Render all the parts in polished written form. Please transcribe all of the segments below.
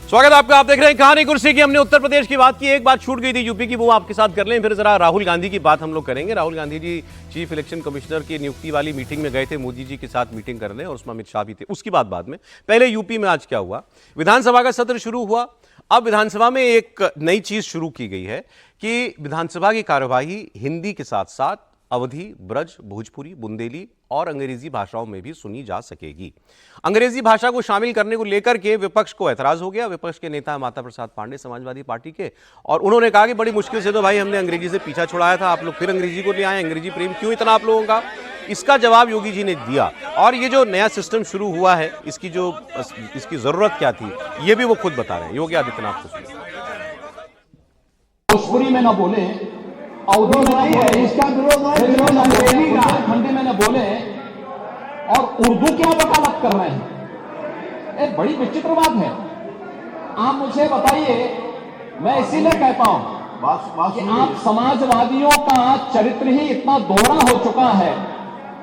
स्वागत है आपका। आप देख रहे हैं कहानी कुर्सी की। हमने उत्तर प्रदेश की बात की, एक बात छूट गई थी यूपी की, वो आपके साथ कर लें। फिर जरा राहुल गांधी की बात हम लोग करेंगे। Rahul Gandhi ji chief election commissioner की नियुक्ति वाली मीटिंग में गए थे, मोदी जी के साथ मीटिंग करने, और उसमें अमित शाह भी थे। उसकी बात बाद में, पहले यूपी में आज क्या हुआ। विधानसभा का सत्र शुरू हुआ। अब विधानसभा में एक नई चीज शुरू की गई है कि विधानसभा की कार्यवाही हिंदी के साथ साथ अवधी, ब्रज, भोजपुरी, बुंदेली और अंग्रेजी भाषाओं में भी सुनी जा सकेगी। अंग्रेजी भाषा को शामिल करने को लेकर के विपक्ष को ऐतराज हो गया। विपक्ष के नेता माता प्रसाद पांडे समाजवादी पार्टी के, और उन्होंने कहा कि बड़ी मुश्किल से तो भाई हमने अंग्रेजी से पीछा छुड़ाया था, आप लोग फिर अंग्रेजी को ले आए। अंग्रेजी प्रेम क्यों इतना आप लोगों का? इसका जवाब योगी जी ने दिया। और ये जो नया सिस्टम शुरू हुआ है, इसकी जरूरत क्या थी, ये भी वो खुद बता रहे हैं। योगी आदित्यनाथ को सुनिए। भोजपुरी में ना बोले, अवधी में ना बोले, इसका विरोध खंडे में ना बोले, और उर्दू क्या वकालत कर रहे हैं। एक बड़ी विचित्र बात है। आप मुझे बताइए, मैं इसीलिए कहता हूं कि आप समाजवादियों का चरित्र ही इतना दोहरा हो चुका है,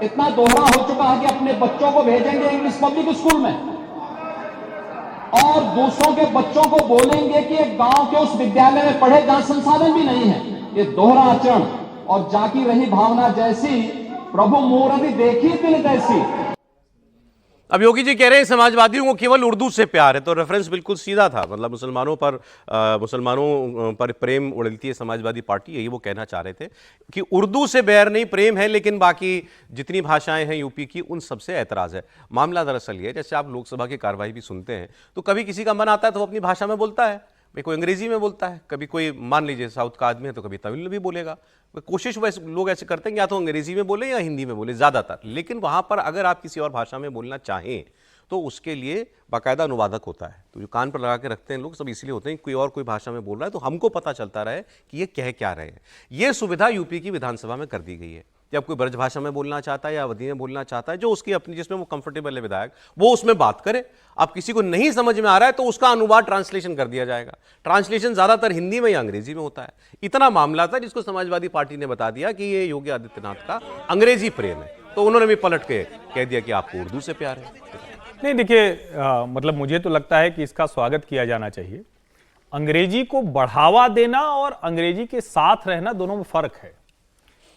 इतना दोहरा हो चुका है कि अपने बच्चों को भेजेंगे इंग्लिश पब्लिक स्कूल में और दूसरों के बच्चों को बोलेंगे कि एक गांव के उस विद्यालय में पढ़े जहां संसाधन भी नहीं है। ये दोहरा आचरण और जाकी रही भावना जैसी, प्रभु मूर्ति देखी दिल जैसी। अब योगी जी कह रहे हैं समाजवादियों को केवल उर्दू से प्यार है, तो रेफरेंस बिल्कुल सीधा था। मतलब मुसलमानों पर प्रेम उड़लती है समाजवादी पार्टी, यही वो कहना चाह रहे थे कि उर्दू से बैर नहीं, प्रेम है, लेकिन बाकी जितनी भाषाएं हैं यूपी की उन सबसे ऐतराज है। मामला दरअसल ये है, जैसे आप लोकसभा की कार्यवाही भी सुनते हैं तो कभी किसी का मन आता है तो वो अपनी भाषा में बोलता है, कोई अंग्रेजी में बोलता है, कभी कोई मान लीजिए साउथ का आदमी है तो कभी तमिल में भी बोलेगा। कोशिश वैसे लोग ऐसे करते हैं या तो अंग्रेजी में बोले या हिंदी में बोले ज़्यादातर। लेकिन वहां पर अगर आप किसी और भाषा में बोलना चाहें तो उसके लिए बाकायदा अनुवादक होता है। तो जो कान पर लगा के रखते हैं लोग सब इसलिए होते हैं कि कोई भाषा में बोल रहा है तो हमको पता चलता रहे कि ये कह क्या रहे हैं। ये सुविधा यूपी की विधानसभा में कर दी गई है। जब कोई ब्रज भाषा में बोलना चाहता है या अवधी में बोलना चाहता है, जो उसकी अपनी जिसमें वो कंफर्टेबल है विधायक, वो उसमें बात करे। अब किसी को नहीं समझ में आ रहा है तो उसका अनुवाद ट्रांसलेशन कर दिया जाएगा। ट्रांसलेशन ज्यादातर हिंदी में या अंग्रेजी में होता है। इतना मामला था जिसको समाजवादी पार्टी ने बता दिया कि ये योगी आदित्यनाथ का अंग्रेजी प्रेम है, तो उन्होंने भी पलट के कह दिया कि आपको उर्दू से प्यार है। नहीं देखिए, मतलब मुझे तो लगता है कि इसका स्वागत किया जाना चाहिए। अंग्रेजी को बढ़ावा देना और अंग्रेजी के साथ रहना दोनों में फर्क है।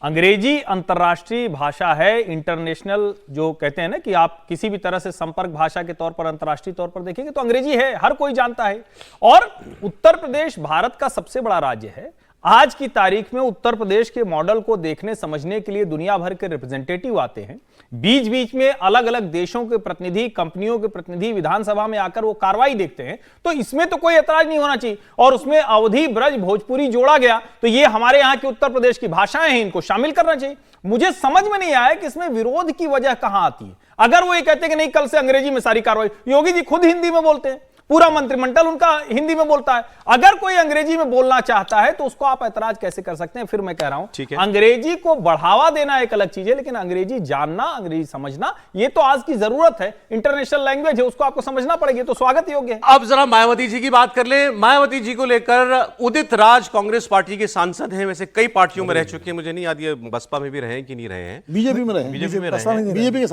अंग्रेजी अंतर्राष्ट्रीय भाषा है, इंटरनेशनल, जो कहते हैं ना कि आप किसी भी तरह से संपर्क भाषा के तौर पर अंतर्राष्ट्रीय तौर पर देखेंगे तो अंग्रेजी है, हर कोई जानता है। और उत्तर प्रदेश भारत का सबसे बड़ा राज्य है। आज की तारीख में उत्तर प्रदेश के मॉडल को देखने समझने के लिए दुनिया भर के रिप्रेजेंटेटिव आते हैं। बीच बीच में अलग अलग देशों के प्रतिनिधि, कंपनियों के प्रतिनिधि विधानसभा में आकर वो कार्रवाई देखते हैं। तो इसमें तो कोई ऐतराज नहीं होना चाहिए। और उसमें अवधी, ब्रज, भोजपुरी जोड़ा गया तो ये हमारे यहाँ के उत्तर प्रदेश की भाषाएं हैं, इनको शामिल करना चाहिए। मुझे समझ में नहीं आया कि इसमें विरोध की वजह कहां आती है। अगर वो ये कहते हैं कि नहीं, कल से अंग्रेजी में सारी कार्रवाई, योगी जी खुद हिंदी में बोलते हैं, पूरा मंत्रिमंडल उनका हिंदी में बोलता है। अगर कोई अंग्रेजी में बोलना चाहता है तो उसको आप ऐतराज कैसे कर सकते हैं? फिर मैं कह रहा हूं, अंग्रेजी को बढ़ावा देना एक अलग चीज है, लेकिन अंग्रेजी जानना, अंग्रेजी समझना, ये तो आज की जरूरत है। इंटरनेशनल लैंग्वेज है, उसको आपको समझना पड़ेगी, तो स्वागत योग्य है। अब जरा मायावती जी की बात कर ले। मायावती जी को लेकर उदित राज कांग्रेस पार्टी के सांसद हैं, वैसे कई पार्टियों में रह चुके हैं, मुझे नहीं याद ये बसपा में भी रहे कि नहीं रहे हैं। बीजेपी में रहे, बीजेपी में बीजेपी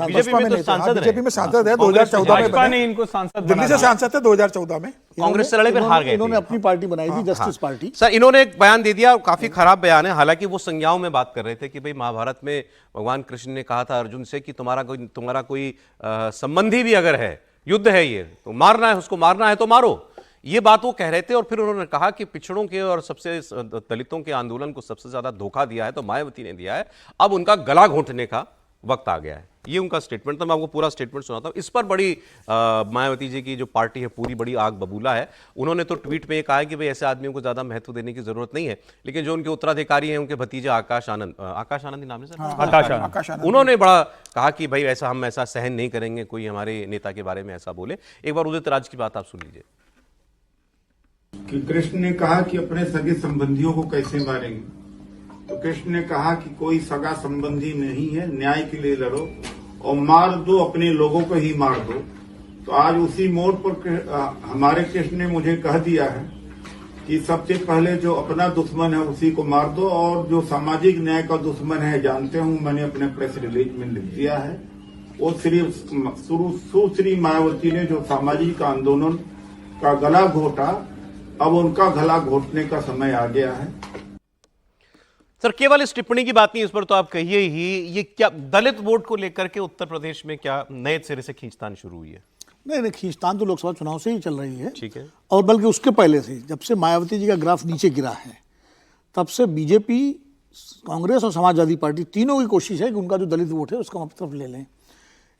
सांसद है। 2014 में इनको सांसद, दिल्ली से सांसद थे 2014 में। कांग्रेस से लड़े फिर हार गए। इन्होंने अपनी पार्टी बनाई थी, जस्टिस पार्टी। सर, इन्होंने एक बयान दे दिया, काफी खराब बयान है। हालांकि वो संज्ञाओं में बात कर रहे थे कि भाई महाभारत में भगवान कृष्ण ने कहा था अर्जुन से कि तुम्हारा कोई संबंधी भी अगर है, युद्ध है ये, तो मारना है, उसको मारना है तो मारो। ये बात वो कह रहे थे। और फिर उन्होंने कहा कि पिछड़ों के और सबसे दलितों के आंदोलन को सबसे ज्यादा धोखा दिया है तो मायावती ने दिया है। अब उनका गला घोंटने का वक्त आ गया है। ये उनका स्टेटमेंट था। मैं आपको पूरा स्टेटमेंट सुनाता हूं। इस पर बड़ी मायावती जी की जो पार्टी है पूरी बड़ी आग बबूला है। उन्होंने तो ट्वीट में कहा है कि भाई ऐसे आदमियों को ज्यादा महत्व देने की जरूरत नहीं है, लेकिन जो उनके उत्तराधिकारी हैं, उनके भतीजे आकाश आनंद ही नाम है सर, आकाश आनंद, उन्होंने बड़ा कहा कि भाई हम ऐसा सहन नहीं करेंगे, कोई हमारे नेता के बारे में ऐसा बोले। एक बार उदित राज की बात आप सुन लीजिए। कि कृष्ण ने कहा कि अपने सगे संबंधियों को कैसे मारेंगे, तो कृष्ण ने कहा कि कोई सगा संबंधी नहीं है, न्याय के लिए लड़ो और मार दो, अपने लोगों को ही मार दो। तो आज उसी मोड़ पर हमारे कृष्ण ने मुझे कह दिया है कि सबसे पहले जो अपना दुश्मन है उसी को मार दो, और जो सामाजिक न्याय का दुश्मन है जानते हूं, मैंने अपने प्रेस रिलीज में लिख दिया है। वो सुश्री मायावती ने जो सामाजिक आंदोलन का गला घोटा, अब उनका गला घोटने का समय आ गया है। सर केवल इस टिप्पणी की बात नहीं, इस पर तो आप कहिए ही, ये क्या दलित वोट को लेकर के उत्तर प्रदेश में क्या नए सिरे से खींचतान शुरू हुई है? नहीं, खींचतान तो लोकसभा चुनाव से ही चल रही है। ठीक है। और बल्कि उसके पहले से, जब से मायावती जी का ग्राफ नीचे गिरा है, तब से बीजेपी, कांग्रेस और समाजवादी पार्टी तीनों की कोशिश है कि उनका जो दलित वोट है उसका मतलब ले लें।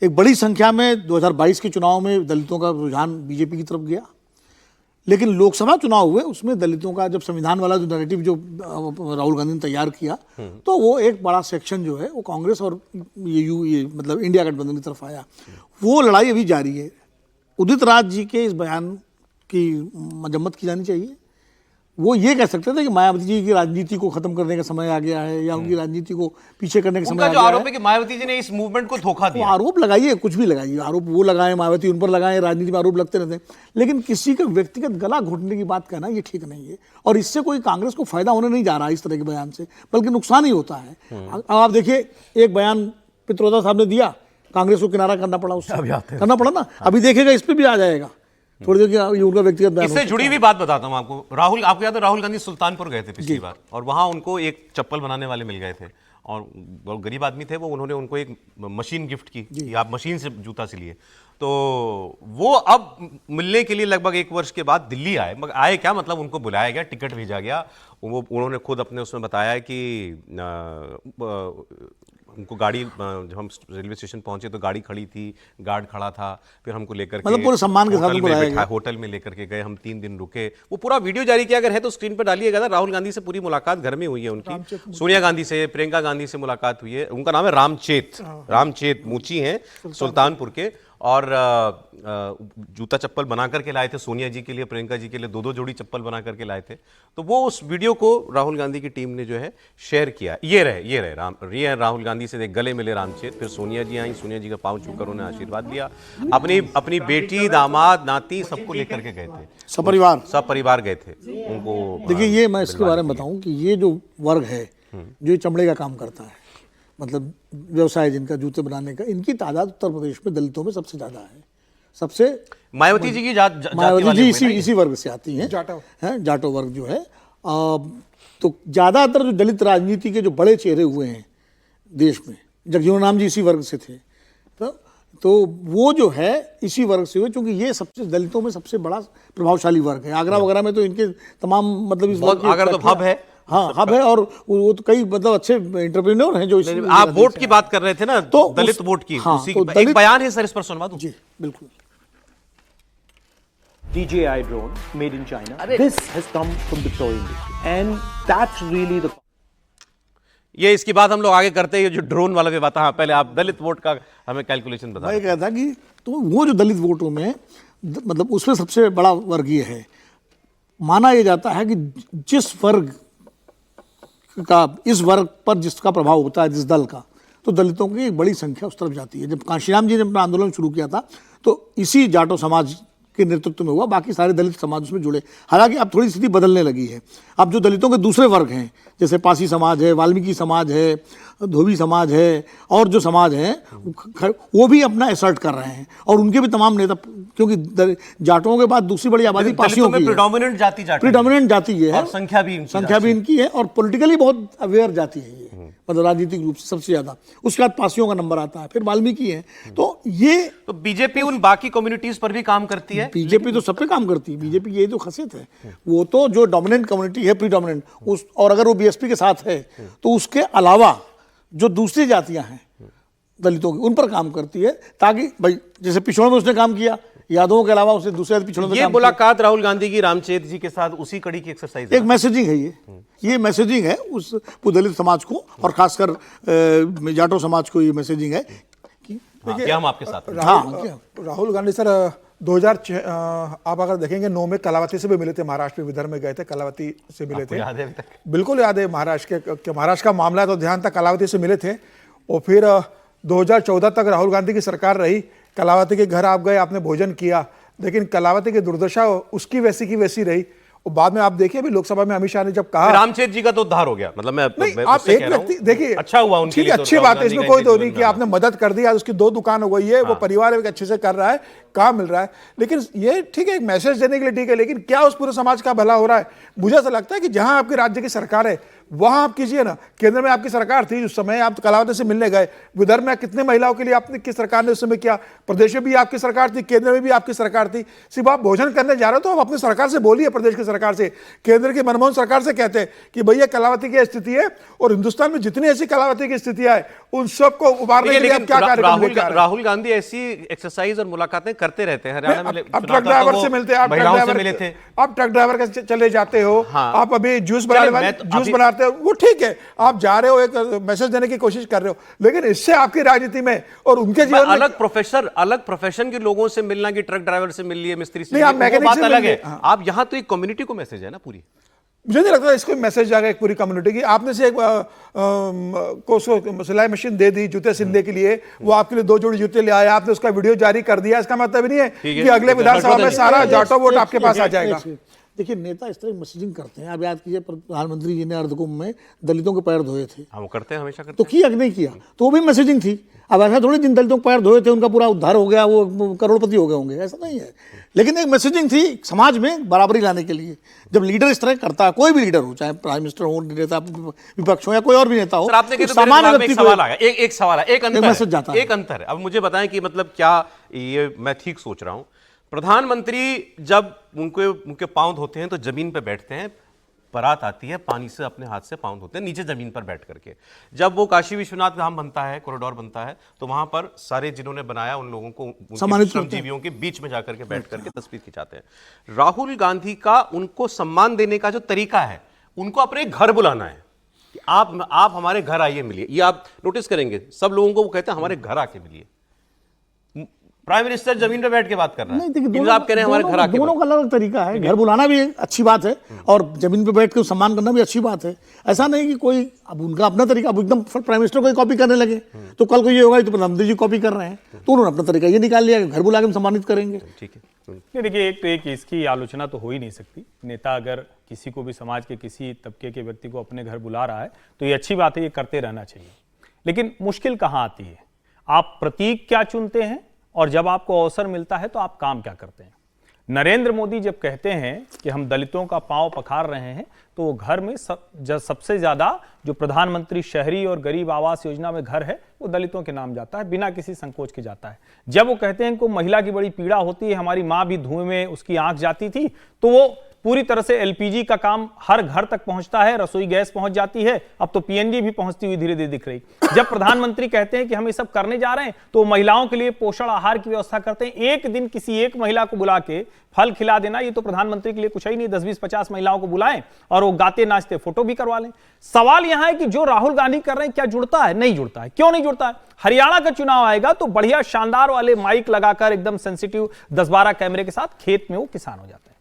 एक बड़ी संख्या में 2022 के चुनाव में दलितों का रुझान बीजेपी की तरफ गया, लेकिन लोकसभा चुनाव हुए उसमें दलितों का, जब संविधान वाला जो नैरेटिव जो राहुल गांधी ने तैयार किया, तो वो एक बड़ा सेक्शन जो है वो कांग्रेस और ये मतलब इंडिया गठबंधन की तरफ आया। वो लड़ाई अभी जारी है। उदित राज जी के इस बयान की मजम्मत की जानी चाहिए। वो ये कह सकते थे कि मायावती जी की राजनीति को खत्म करने का समय आ गया है, या उनकी राजनीति को पीछे करने का समय आ उनका गया जो आरोप है कि मायावती जी ने इस मूवमेंट को धोखा वो दिया। आरोप लगाइए, कुछ भी लगाइए, आरोप वो लगाएं, मायावती उन पर लगाएं, राजनीति में आरोप लगते रहते हैं, लेकिन किसी का व्यक्तिगत गला घोटने की बात कहना ये ठीक नहीं है। और इससे कोई कांग्रेस को फायदा होने नहीं जा रहा इस तरह के बयान से, बल्कि नुकसान ही होता है। अब आप देखिए, एक बयान पित्रोदा साहब ने दिया, कांग्रेस को किनारा करना पड़ा, उससे करना पड़ा ना। अभी देखेगा इस पे भी आ जाएगा थोड़ी देर के, उनका व्यक्तिगत बयान इससे जुड़ी हुई बात बताता हूं आपको। राहुल, आपको याद है राहुल गांधी सुल्तानपुर गए थे पिछली बार, और वहां उनको एक चप्पल बनाने वाले मिल गए थे, और बहुत गरीब आदमी थे वो, उन्होंने उनको एक मशीन गिफ्ट की कि आप मशीन से जूता सिलिए। तो वो अब मिलने के लिए लगभग 1 वर्ष के बाद दिल्ली आए, मगर आए क्या, मतलब उनको बुलाया गया, टिकट भेजा गया। वो उन्होंने खुद अपने उसमें बताया कि उनको गाड़ी, जब हम रेलवे स्टेशन पहुंचे तो गाड़ी खड़ी थी, गार्ड खड़ा था, फिर हमको लेकर के मतलब पूरे सम्मान के साथ उनको लाया गया। होटल में लेकर के गए, हम 3 दिन रुके। वो पूरा वीडियो जारी किया, अगर है तो स्क्रीन पर डालिएगा ना। राहुल गांधी से पूरी मुलाकात घर में हुई है उनकी, सोनिया गांधी से, प्रियंका गांधी से मुलाकात हुई है। उनका नाम है रामचेत मूची हैं, सुल्तानपुर के, और जूता चप्पल बना करके लाए थे सोनिया जी के लिए, प्रियंका जी के लिए 2-2 जोड़ी चप्पल बना करके लाए थे। तो वो उस वीडियो को राहुल गांधी की टीम ने जो है शेयर किया। ये रहे राहुल गांधी से गले मिले रामचेत, फिर सोनिया जी आई, सोनिया जी का पांव छूकर उन्हें आशीर्वाद दिया। अपनी बेटी, दामाद, नाती सबको लेकर के गए थे, सब परिवार गए थे उनको। देखिए, ये मैं इसके बारे में बताऊं कि ये जो वर्ग है जो ये चमड़े का काम करता है, मतलब व्यवसाय जिनका जूते बनाने का, इनकी तादाद उत्तर प्रदेश में दलितों में सबसे ज्यादा है। सबसे मायावती जी की मायावती जी इसी वर्ग से आती हैं, जाटो वर्ग जो है। तो ज्यादातर जो दलित राजनीति के जो बड़े चेहरे हुए हैं देश में, जगजीवन राम जी इसी वर्ग से थे, तो वो जो है इसी वर्ग से हुए, क्योंकि ये सबसे दलितों में सबसे बड़ा प्रभावशाली वर्ग है। आगरा वगैरह में तो इनके तमाम, मतलब इस वर्ग आगरा तो हब है। हाँ, हब है, और वो तो कई मतलब अच्छे एंटरप्रेन्योर हैं जो आप वोट की बात कर रहे थे ना, तो दलित वोट की, हाँ, उसी तो एक बयान है सर, इस पर सुनवा दूं? जी बिल्कुल। DJI drone made in China. This has come from the toy industry, and that's really the. ये इसकी बात हम लोग आगे करते हैं, जो ड्रोन वाला भी बात। हाँ, पहले आप दलित वोट का हमें कैलकुलेशन बता। मैं कहता कि तो वो जो दलित वोटों में, मतलब उसमें सबसे बड़ा वर्गीय है। माना यह जाता है कि जिस वर्ग का, इस वर्ग पर जिसका प्रभाव होता है, जिस दल का, तो दलितों की एक बड़ी संख्या उस तरफ जाती है। जब कांशीराम जी ने अपना आंदोलन शुरू किया था तो इसी जाटो समाज के नेतृत्व में हुआ, बाकी सारे दलित समाज उसमें जुड़े। हालांकि अब थोड़ी स्थिति बदलने लगी है। अब जो दलितों के दूसरे वर्ग हैं, जैसे पासी समाज है, वाल्मीकि समाज है, धोबी समाज है, और जो समाज हैं वो भी अपना असर्ट कर रहे हैं, और उनके भी तमाम नेता, क्योंकि जाटों के बाद दूसरी बड़ी आबादी पासियों की है। प्रीडोमिनेंट जाति ये है, और संख्या भी इनकी है, और पॉलिटिकली बहुत अवेयर जाति है ये, मतलब राजनीतिक रूप से सबसे ज्यादा। उसके बाद पासियों का नंबर आता है, फिर वाल्मीकि है। तो ये, तो बीजेपी उन बाकी कम्युनिटीज पर भी काम करती है। बीजेपी तो सब पे काम करती है। बीजेपी की यही तो खासियत है, वो तो जो डोमिनेंट कम्युनिटी है, प्रीडोमिनेंट, उस, और अगर वो बीएसपी के साथ है तो उसके अलावा जो दूसरी जातियां हैं दलितों की, उन पर काम करती है, ताकि भाई जैसे पिछड़ों में उसने काम किया, यादवों के अलावा उसने दूसरे पिछड़ों में ये मुलाकात राहुल गांधी की रामचेत जी के साथ उसी कड़ी की एक्सरसाइज है। एक मैसेजिंग है ये मैसेजिंग है उस दलित समाज को, और खासकर जाटो समाज को ये मैसेजिंग है कि हम आपके साथ हैं। राहुल गांधी सर 2006 आप अगर देखेंगे 9 में कलावती से भी मिले थे, महाराष्ट्र में विदर्भ में गए थे, कलावती से मिले थे। याद है अभी तक? बिल्कुल याद है, महाराष्ट्र का मामला है तो ध्यान था, कलावती से मिले थे। और फिर 2014 तक राहुल गांधी की सरकार रही, कलावती के घर आप गए, आपने भोजन किया, लेकिन कलावती की दुर्दशा उसकी वैसी की वैसी रही। और बाद में आप देखिए, अभी लोकसभा में अमित शाह ने जब कहा, रामचेत जी का तो उद्धार हो गया, मतलब मैं आप एक व्यक्ति देखिए, अच्छा हुआ उनके लिए, अच्छी बात है, इसमें कोई तो नहीं कि आपने मदद कर दी, आज उसकी 2 दुकान हो गई है, वो परिवार एक अच्छे से कर रहा है। काम मिल रहा है। लेकिन ये ठीक है, एक मैसेज देने के लिए ठीक है, लेकिन क्या उस पूरे समाज का भला हो रहा है? मुझे ऐसा लगता है कि जहां आपके राज्य की सरकार है वहां आप कीजिए ना। केंद्र में आपकी सरकार थी, उस समय आप कलावती से मिलने गए, विदर्भ में कितने महिलाओं के लिए आपकी सरकार ने उस समय किया, प्रदेश में भी आपकी सरकार थी, केंद्र में भी आपकी सरकार थी। सिर्फ आप भोजन करने जा रहे हो तो आप अपनी सरकार से बोलिए, प्रदेश की सरकार से, केंद्र की मनमोहन सरकार से कहते हैं कि भैया कलावती की स्थिति है और हिंदुस्तान में जितनी ऐसी कलावती की स्थितियां है उन सबको उबारने के लिए आप क्या कार्यक्रम लेकर आ रहे हैं? राहुल गांधी ऐसी एक्सरसाइज और मुलाकातें करते रहते हैं। हरियाणा में आप ट्रक ड्राइवर से मिलते हैं, आप महिलाओं से मिले थे। आप ट्रक ड्राइवर के चले जाते हो, हाँ। आप अभी जूस बनाते हो, वो ठीक है, आप जा रहे हो, एक मैसेज देने की कोशिश कर रहे हो, लेकिन इससे आपकी राजनीति में और उनके जीवन में अलग प्रोफेशन के लोगों से मिलना, कि ट्रक ड्राइवर से मिल लिए, मिस्त्री से नहीं, आप मिल लिए, वो मैकेनिक बात से अलग मिल है। लिए, हाँ। आप यहाँ तो एक कम्युनिटी को मैसेज है ना पूरी। मुझे नहीं लगता इसको मैसेज जाएगा एक पूरी कम्युनिटी की। आपने से एक को सिलाई मशीन दे दी जूते सिलने के लिए, वो आपके लिए 2 जोड़ी जूते ले आया, आपने उसका वीडियो जारी कर दिया, इसका मतलब नहीं है कि अगले विधानसभा में सारा जाटो वोट आपके पास आ जाएगा। देखिए, नेता इस तरह मैसेजिंग करते हैं। आप याद कीजिए, प्रधानमंत्री जी ने अर्धकुंभ में दलितों के पैर धोए थे, हाँ, वो करते हैं, हमेशा करते तो किया कि नहीं किया? तो वो भी मैसेजिंग थी। अब ऐसा थोड़ी जिन दलितों के पैर धोए थे उनका पूरा उद्धार हो गया, वो करोड़पति हो गए होंगे, ऐसा नहीं है। लेकिन एक मैसेजिंग थी समाज में बराबरी लाने के लिए। जब लीडर इस तरह करता है, कोई भी लीडर हो, चाहे प्राइम मिनिस्टर हो, नेता विपक्ष हो या कोई और भी नेता हो, सर, आपने कहा तो मेरे दिमाग में एक सवाल आ गया, एक सवाल है, एक मैसेज जाता है। एक अंतर है। अब मुझे बताएं कि मतलब क्या ये मैं ठीक सोच रहा हूं? प्रधानमंत्री जब उनके पांव धोते हैं तो जमीन पे बैठते हैं, बारात आती है, पानी से अपने हाथ से पांव धोते हैं नीचे जमीन पर बैठ करके। जब वो काशी विश्वनाथ धाम बनता है, कॉरिडोर बनता है, तो वहां पर सारे जिन्होंने बनाया उन लोगों को सम्मानित श्रमजीवियों के बीच में जाकर के बैठ करके तस्वीर खिंचाते हैं। राहुल गांधी का उनको सम्मान देने का जो तरीका है, उनको अपने घर बुलाना है कि आप हमारे घर आइए, मिलिए। ये आप नोटिस करेंगे, सब लोगों को वो कहते हैं हमारे घर आके मिलिए। प्राइम मिनिस्टर जमीन पे बैठ के बात कर रहा है, नहीं, देखिए, लेकिन आप कह रहे हैं हमारे घर आके। दोनों का अलग तरीका है। घर बुलाना भी अच्छी बात है और जमीन पे बैठ के सम्मान करना भी अच्छी बात है। ऐसा नहीं कि कोई, अब उनका अपना तरीका, अब एकदम प्राइम मिनिस्टर को कॉपी करने लगे तो कल को ये होगा तो प्रधानमंत्री जी कॉपी कर रहे हैं, तो उन्होंने अपना तरीका ये निकाल लिया कि घर बुला के हम सम्मानित करेंगे। ठीक है। नहीं, देखिए, एक तो एक इसकी आलोचना तो हो ही नहीं सकती। नेता अगर किसी को भी, समाज के किसी तबके के व्यक्ति को अपने घर बुला रहा है तो ये अच्छी बात है, ये करते रहना चाहिए। लेकिन मुश्किल कहाँ आती है? आप प्रतीक क्या चुनते हैं और जब आपको अवसर मिलता है तो आप काम क्या करते हैं? नरेंद्र मोदी जब कहते हैं कि हम दलितों का पांव पखार रहे हैं, तो वो घर में सबसे ज्यादा जो प्रधानमंत्री शहरी और गरीब आवास योजना में घर है वो दलितों के नाम जाता है, बिना किसी संकोच के जाता है। जब वो कहते हैं कि महिला की बड़ी पीड़ा होती है, हमारी माँ भी धुएं में उसकी आंख जाती थी, तो वो पूरी तरह से एलपीजी का काम हर घर तक पहुंचता है, रसोई गैस पहुंच जाती है, अब तो पीएनजी भी पहुंचती हुई धीरे धीरे दिख रही। जब प्रधानमंत्री कहते हैं कि हम ये सब करने जा रहे हैं, तो महिलाओं के लिए पोषण आहार की व्यवस्था करते हैं। एक दिन किसी एक महिला को बुला के फल खिला देना, ये तो प्रधानमंत्री के लिए कुछ ही नहीं। 10-20-50 महिलाओं को बुलाएं और वो गाते नाचते फोटो भी करवा लें। सवाल यहां है कि जो राहुल गांधी कर रहे हैं क्या जुड़ता है? नहीं जुड़ता है। क्यों नहीं जुड़ता है? हरियाणा का चुनाव आएगा तो बढ़िया शानदार वाले माइक लगाकर एकदम सेंसिटिव 10-12 कैमरे के साथ खेत में वो किसान हो जाते हैं।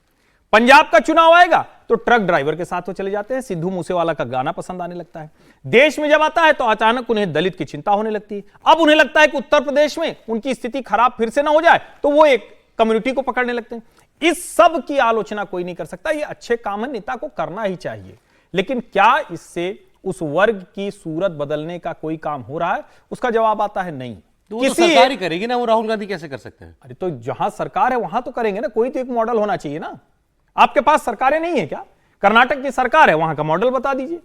पंजाब का चुनाव आएगा तो ट्रक ड्राइवर के साथ वो चले जाते हैं, सिद्धू मूसेवाला का गाना पसंद आने लगता है। देश में जब आता है तो अचानक उन्हें दलित की चिंता होने लगती है। अब उन्हें लगता है कि उत्तर प्रदेश में उनकी स्थिति खराब फिर से ना हो जाए, तो वो एक कम्युनिटी को पकड़ने लगते हैं। इस सब की आलोचना कोई नहीं कर सकता। ये अच्छे काम है, नेता को करना ही चाहिए, लेकिन क्या इससे उस वर्ग की सूरत बदलने का कोई काम हो रहा है? उसका जवाब आता है नहीं। तो वो सरकार ही करेगी ना, वो राहुल गांधी कैसे कर सकते हैं? अरे तो जहां सरकार है वहां तो करेंगे ना, कोई तो एक मॉडल होना चाहिए ना। आपके पास सरकारें नहीं है क्या? कर्नाटक की सरकार है, वहां का मॉडल बता दीजिए।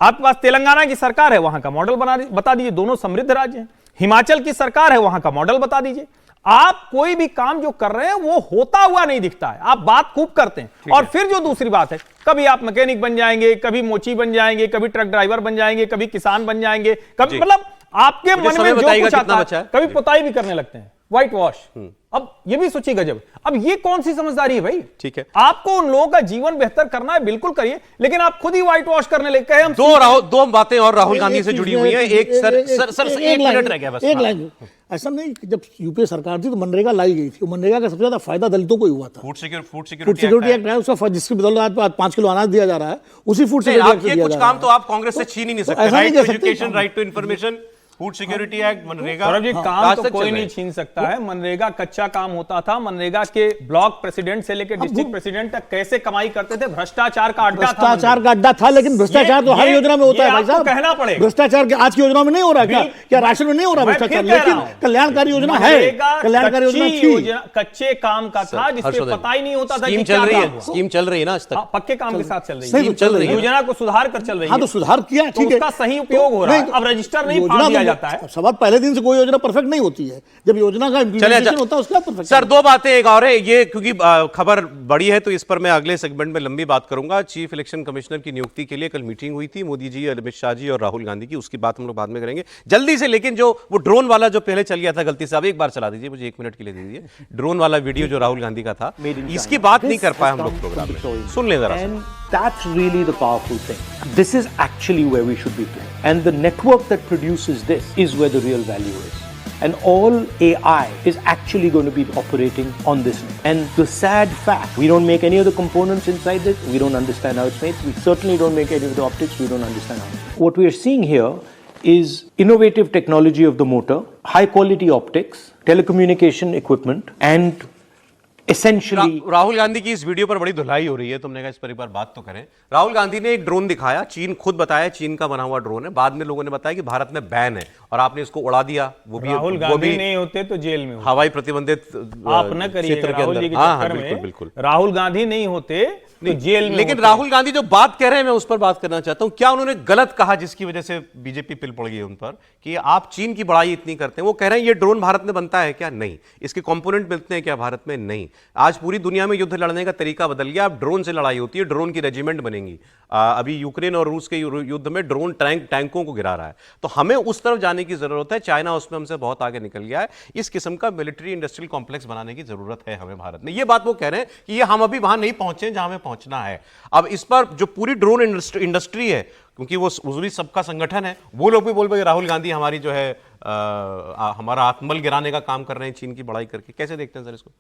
आपके पास तेलंगाना की सरकार है, वहां का मॉडल बता दीजिए। दोनों समृद्ध राज्य हैं। हिमाचल की सरकार है, वहां का मॉडल बता दीजिए। आप कोई भी काम जो कर रहे हैं वो होता हुआ नहीं दिखता है, आप बात खूब करते हैं। और फिर जो दूसरी बात है, कभी आप मैकेनिक बन जाएंगे, कभी मोची बन जाएंगे, कभी ट्रक ड्राइवर बन जाएंगे, कभी किसान बन जाएंगे, कभी मतलब आपके मन में जो कुछ आता है, कभी पुताई भी करने लगते हैं, व्हाइट वॉश। अब ये भी सोचिएगा, जब अब ये कौन सी समझदारी है भाई? ठीक है, आपको उन लोगों का जीवन बेहतर करना है, बिल्कुल करिए, लेकिन आप खुद ही व्हाइट वॉश करने लगे। हम दो बातें और राहुल गांधी से जुड़ी हुई हैं। एक मिनट रह गया बस। एक लाइन, ऐसा नहीं कि जब यूपीए सरकार थी तो मनरेगा लाई गई थी, मनरेगा का सबसे ज्यादा फायदा दलितों को ही हुआ था। फूड सिक्योरिटी एक्ट है उसका, जिसकी बदौलत आज 5 किलो अनाज दिया जा रहा है, उसी फूड सिक्योरिटी एक्ट से दिया जा रहा है। कुछ काम तो आप कांग्रेस से छीन ही नहीं सकते। Right to education, right to information, food security act, MNREGA, Saurabh ji, काम आज तो तक कोई चल रहे नहीं हैं। छीन सकता है। मनरेगा कच्चा काम होता था। मनरेगा के ब्लॉक प्रेसिडेंट से लेकर डिस्ट्रिक्ट प्रेसिडेंट तक कैसे कमाई करते थे, भ्रष्टाचार का अड्डा था। भ्रष्टाचार का अड्डा था, लेकिन भ्रष्टाचार तो हर योजना में होता है भाई आपको साहब। कहना पड़ेगा। भ्रष्टाचार आज की योजना में नहीं हो रहा है क्या? क्या राशन में नहीं हो रहा मैं फिर भ्रष्टाचार? कह रहा लेकिन हूं, कल्याणकारी योजना है, मनरेगा कल्याणकारी योजना कच्ची थी। योजना, कच्चे काम का था, जिसपे हर्षवर्धन, पता ही नहीं होता था स्कीम कि चल क्या रही काम है, हुआ। स्कीम चल रही है ना आज तक। हाँ, पक्के काम के साथ चल रही नहीं, है, तो चल रही है। योजना को सुधार कर चल रही हाँ, है। तो सुधार किया, तो ठीक है, उसका सही उपयोग हो रहा है। अब रजिस्टर नहीं फाड़ दिया जाता है। सवाल पहले दिन से कोई योजना परफेक्ट नहीं होती है, जब योजना का चलिए, इम्प्लीमेंटेशन होता है उसका परफेक्ट। सर, दो बातें एक और है ये, क्योंकि खबर बड़ी है तो इस पर मैं अगले सेगमेंट में लंबी बात करूंगा। चीफ इलेक्शन कमिश्नर की नियुक्ति के लिए कल मीटिंग हुई थी मोदी जी, अमित शाह जी और राहुल गांधी की, उसकी बात हम लोग बाद में करेंगे जल्दी से। लेकिन जो वो ड्रोन वाला जो पहले चल गया था गलती से, अब एक बार चला दीजिए मुझे, 1 मिनट के लिए दे दीजिए। ड्रोन वाला वीडियो जो राहुल गांधी का था, इसकी बात नहीं कर पाए हम लोग प्रोग्राम में, सुन लें जरा। And that's really the powerful thing. This is actually where we should be playing. And the network that produces this is where the real value is. And all AI is actually going to be operating on this. And the sad fact, we don't make any of the components inside this. We don't understand how it's made. We certainly don't make any of the optics. We don't understand how it's made. What we are seeing here is innovative technology of the motor, high quality optics, telecommunication equipment, and essentially Rahul Gandhi की इस video पर बड़ी धुलाई हो रही है, तुमने कहा इस पर एक बार बात तो करें। राहुल गांधी ने एक ड्रोन दिखाया, चीन खुद बताया चीन का बना हुआ ड्रोन है, बाद में लोगों ने बताया कि भारत में बैन है और आपने इसको उड़ा दिया। वो भी राहुल गांधी नहीं होते तो जेल में होते। हवाई प्रतिबंधित आप न करिए क्षेत्र के राहुल जी अंदर। के हाँ, चक्कर बिल्कुल में बिल्कुल। राहुल गांधी नहीं होते तो जेल में लेकिन होते। राहुल गांधी जो बात कह रहे हैं मैं उस पर बात करना चाहता हूं। क्या उन्होंने गलत कहा जिसकी वजह से बीजेपी पिल पड़ गई उन पर कि आप चीन की बड़ाई इतनी करते हैं? वो कह रहे हैं ये ड्रोन भारत में बनता है क्या? नहीं। इसके कंपोनेंट मिलते हैं क्या भारत में? नहीं। आज पूरी दुनिया में युद्ध लड़ने का तरीका बदल गया, अब ड्रोन से लड़ाई होती है, ड्रोन की रेजिमेंट बनेगी। अभी यूक्रेन और रूस के युद्ध में ड्रोन टैंकों को गिरा रहा है, तो हमें उस तरफ जाने की जरूरत है। चाइना उसमें हमसे बहुत आगे निकल गया है। इस किस्म का मिलिट्री इंडस्ट्रियल कॉम्प्लेक्स बनाने की जरूरत है हमें भारत में। ये बात वो कह रहे हैं कि ये हम अभी वहां नहीं पहुंचे जहां हमें पहुंचना है। अब इस पर जो पूरी ड्रोन इंडस्ट्री है, क्योंकि वो भी सबका संगठन है, वो लोग भी बोल रहे राहुल गांधी हमारी जो है हमारा आत्मबल गिराने का काम कर रहे हैं चीन की बड़ाई करके। कैसे देखते हैं सर इसको?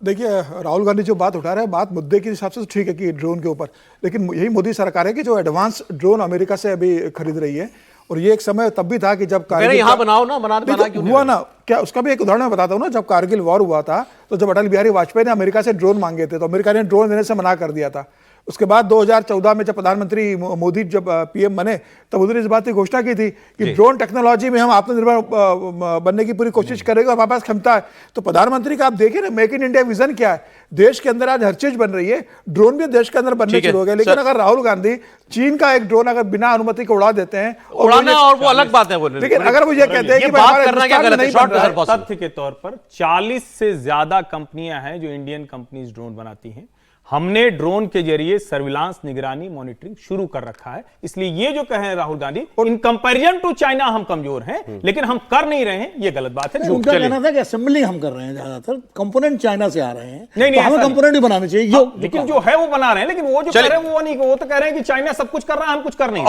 देखिए, राहुल गांधी जो बात उठा रहे हैं, बात मुद्दे के हिसाब से तो ठीक है कि ड्रोन के ऊपर, लेकिन यही मोदी सरकार है कि जो एडवांस ड्रोन अमेरिका से अभी खरीद रही है। और ये एक समय तब भी था कि जब यहाँ बनाओ ना, बना क्यों हुआ ना, क्या उसका भी एक उदाहरण मैं बताता हूँ ना। जब कारगिल वॉर हुआ था तो जब अटल बिहारी वाजपेयी ने अमेरिका से ड्रोन मांगे थे तो अमेरिका ने ड्रोन देने से मना कर दिया था। उसके बाद 2014 में जब प्रधानमंत्री मोदी जब पीएम बने तब उन्होंने इस बात की घोषणा की थी कि ड्रोन टेक्नोलॉजी में हम आत्मनिर्भर बनने की पूरी कोशिश करेंगे और हमारे पास क्षमता है। तो प्रधानमंत्री का आप देखिए ना, मेक इन इंडिया विजन क्या है। देश के अंदर आज हर चीज बन रही है, ड्रोन भी देश के अंदर बनने शुरू हो गए। लेकिन अगर राहुल गांधी चीन का एक ड्रोन अगर बिना अनुमति के उड़ा देते हैं, उड़ाना और वो अलग बात है। लेकिन अगर वो ये कहते हैं कि बात करना क्या गलत है? Short answer possible. तथ्य के तौर पर 40 से ज्यादा कंपनियां हैं जो इंडियन कंपनीज ड्रोन बनाती हैं। हमने ड्रोन के जरिए सर्विलांस, निगरानी, मॉनिटरिंग शुरू कर रखा है। इसलिए ये जो कहे Rahul Gandhi in comparison to China हम कमजोर हैं, लेकिन हम कर नहीं रहे हैं, ये गलत बात है। उनका कहना था कि असेंबली हम कर रहे हैं, ज्यादातर कंपोनेंट चाइना से आ रहे हैं। नहीं, तो हमें कंपोनेंट ही बनाने चाहिए। लेकिन जो है वो बना रहे हैं, लेकिन वो जो कर रहे हैं वो नहीं, वो तो कह रहे हैं कि चाइना सब कुछ कर रहा है, हम कुछ कर नहीं।